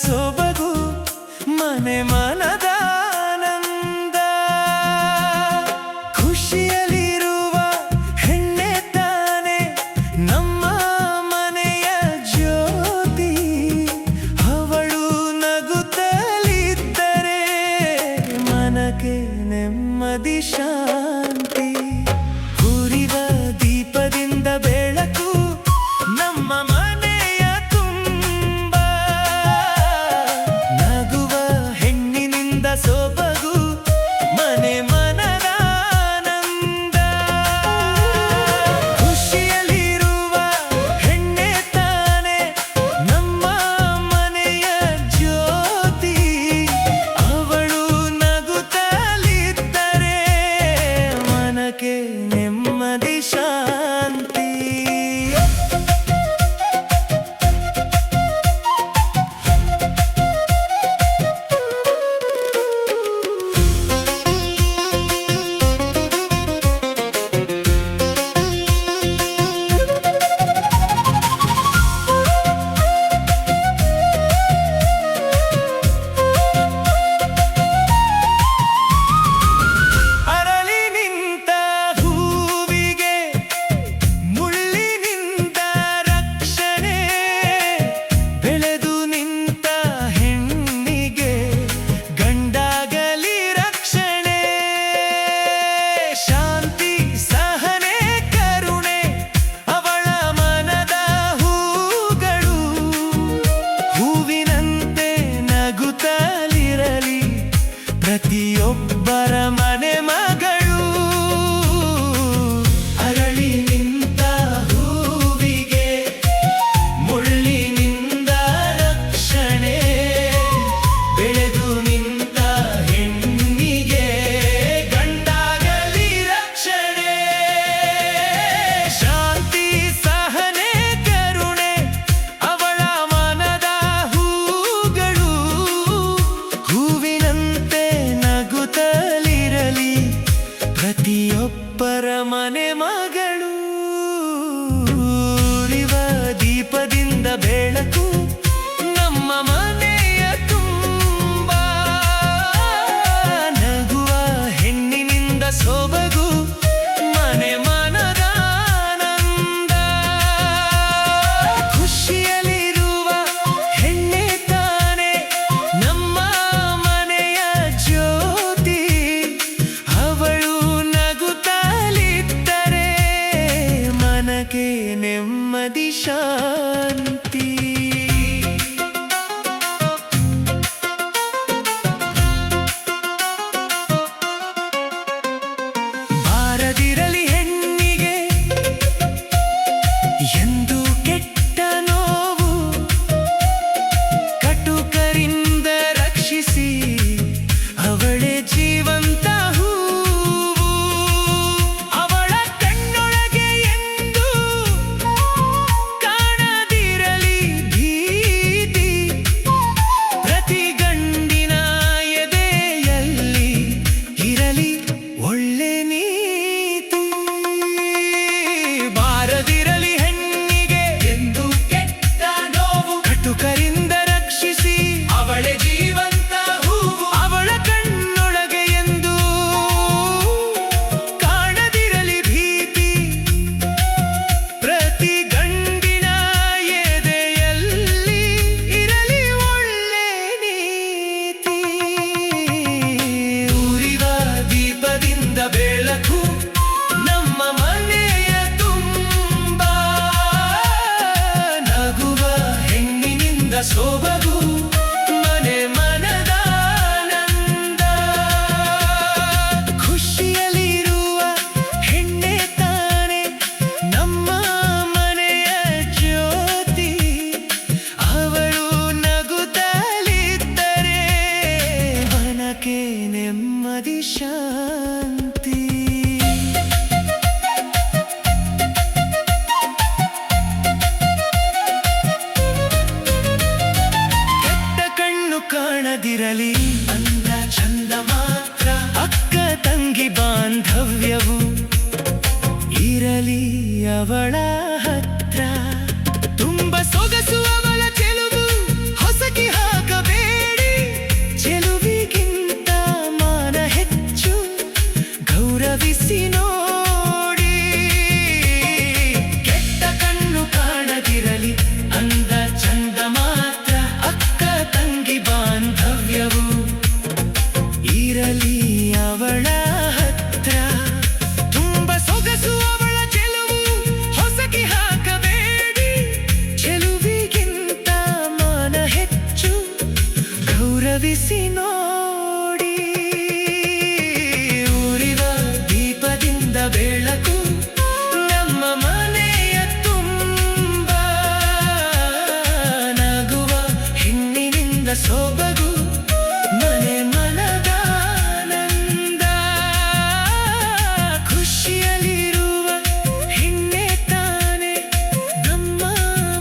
ಸೊಬಗು ಮನೆ ಮನದ ಆನಂದ. ಖುಷಿಯಲ್ಲಿರುವ ಹೆಣ್ಣೆ ತಾನೆ ನಮ್ಮ ಮನೆಯ ಜ್ಯೋತಿ. ಅವಳು ನಗುತ್ತಲಿದ್ದರೆ ಮನಕ್ಕೆ ನೆಮ್ಮದಿ ಶಾಂತಿ. ಉರಿವ ದೀಪದಿಂದ ಬೆಳಕು ನಮ್ಮ ಮನೆಯ ತುಂಬ. ನಗುವ ಹೆಣ್ಣಿನಿಂದ ಸೊಬಗು ಮನೆ ಮನದ ಆನಂದ. ಖುಷಿಯಲ್ಲಿರುವ ಹೆಣ್ಣೆ ತಾನೆ ನಮ್ಮ ಮನೆಯ ಜ್ಯೋತಿ. ಅವಳು ನಗುತ್ತಲಿದ್ದರೆ ಮನಕ್ಕೆ ನೆಮ್ಮದಿ ಶಾಂತಿ. ಅರಳಿ ನಿಂತ ಹೂವಿಗೆ ಮುಳ್ಳಿನಿಂದ ರಕ್ಷಣೆ. ಬೆಳೆದು ನಿಂತ ಹೆಣ್ಣಿಗೆ ಗಂಡಾಗಲಿ ರಕ್ಷಣೆ. ಶಾಂತಿ ಸಹನೆ ಕರುಣೆ ಅವಳ ಮನದ ಹೂಗಳು. ಹೂವಿನಂತೆ ನಗುತ್ತಲಿರಲಿ ಪ್ರತಿಯೊಬ್ಬರ ಮನೆ ಮಗಳು. ಅರಳಿ ನಿಂತ ಹೂವಿಗೆ ಮುಳ್ಳಿನಿಂದ ರಕ್ಷಣೆ. ಬೆಳೆದು ನಿಂತ ಹೆಣ್ಣಿಗೆ ಗಂಡಾಗಲಿ ರಕ್ಷಣೆ. ಶಾಂತಿ ಸಹನೆ ಕರುಣೆ ಅವಳ ಮನದ ಹೂಗಳು. ಹೂವಿನಂತೆ ನಗುತ್ತಲಿರಲಿ ಪ್ರತಿಯೊಬ್ಬರ ಮನೆ ಮಗಳು. ಉರಿವ ದೀಪದಿಂದ ಬೆಳಕು ನಮ್ಮ ಮನೆಯ ತುಂಬ. ನಗುವ ಹೆಣ್ಣಿನಿಂದ ಸೊಬಗು ಮನೆ ಮನದ ಆನಂದ. ಖುಷಿಯಲ್ಲಿರುವ ಹೆಣ್ಣೆ ತಾನೆ ನಮ್ಮ ಮನೆಯ ಜ್ಯೋತಿ. ಅವಳು ನಗುತ್ತಲಿದ್ದರೆ ಮನಕ್ಕೆ ನೆಮ್ಮದಿ ಶಾಂತಿ. ಬಾರದಿರಲಿ ಹೆಣ್ಣಿಗೆ ಎಂದು ಕೆಟ್ಟ ನೋವು. ಕಟುಕರಿಂದ ರಕ್ಷಿಸಿ ಅವಳೇ ಜೀವಂತ ಹೂವು. ಅವಳ ಕಣ್ಣೊಳಗೆ ಎಂದು ಕಾಣದಿರಲಿ ಭೀತಿ. ಪ್ರತಿ ಗಂಡಿನ ಎದೆಯಲ್ಲಿ ಇರಲಿ ಒಳ್ಳೆ ನೀತಿ. ಬಾರದಿರಲಿ ಹೆಣ್ಣಿಗೆ ಎಂದು ಕೆಟ್ಟ ನೋವು. ಕಟುಕರಿಂದ ರಕ್ಷಿಸಿ ಅವಳೇ ಜೀವಂತ ಹೂವು. ಅವಳ ಕಣ್ಣೊಳಗೆ ಎಂದು ಕಾಣದಿರಲಿ ಭೀತಿ. ಪ್ರತಿ ಗಂಡಿನ ಎದೆಯಲ್ಲಿ ಇರಲಿ ಒಳ್ಳೆ ನೀತಿ. ಉರಿವ ದೀಪದಿಂದ ಬೆಳಕು ನಮ್ಮ ಮನೆಯ ತುಂಬ. ನಗುವ ಹೆಣ್ಣಿನಿಂದ ಸೊಬಗು ಮನೆ ಮನದ ಆನಂದ. ಖುಷಿಯಲ್ಲಿರುವ ಹೆಣ್ಣೆ ತಾನೆ ನಮ್ಮ ಮನೆಯ ಜ್ಯೋತಿ. ಅವಳು ನಗುತ್ತಲಿದ್ದರೆ ಮನಕ್ಕೆ ನೆಮ್ಮದಿ ಶಾಂತಿ. ಕೆಟ್ಟ ಕಣ್ಣು ಕಾಣದಿರಲಿ ಅಂದ ಚಂದ ಮಾತ್ರ. ಅಕ್ಕ ತಂಗಿ ಬಾಂಧವ್ಯವು ಇರಲಿ ಅವಳ ಹತ್ರ. ತುಂಬ ಸೊಗಸು ಅವಳ ಚೆಲುವು ಹೊಸಕಿ ಹಾಕ ಬೆಳಗಿಸಿ ನೋಡಿ. ಉರಿವ ದೀಪದಿಂದ ಬೆಳಕು ನಮ್ಮ ಮನೆಯ ತುಂಬ, ನಗುವ ಹೆಣ್ಣಿನಿಂದ ಸೊಬಗು ಮನೆ ಮನದಾನಂದ. ಖುಷಿಯಲ್ಲಿರುವ ಹೆಣ್ಣೆ ತಾನೆ ನಮ್ಮ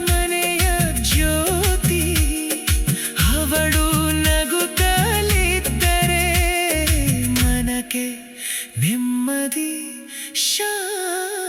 ಮನೆಯ ಜ್ಯೋತಿ. ಅವಳು ನಗುತ್ತಲಿದ್ದರೆ ಮನಕ್ಕೆ ನೆಮ್ಮದಿ ಶಾಂತಿ.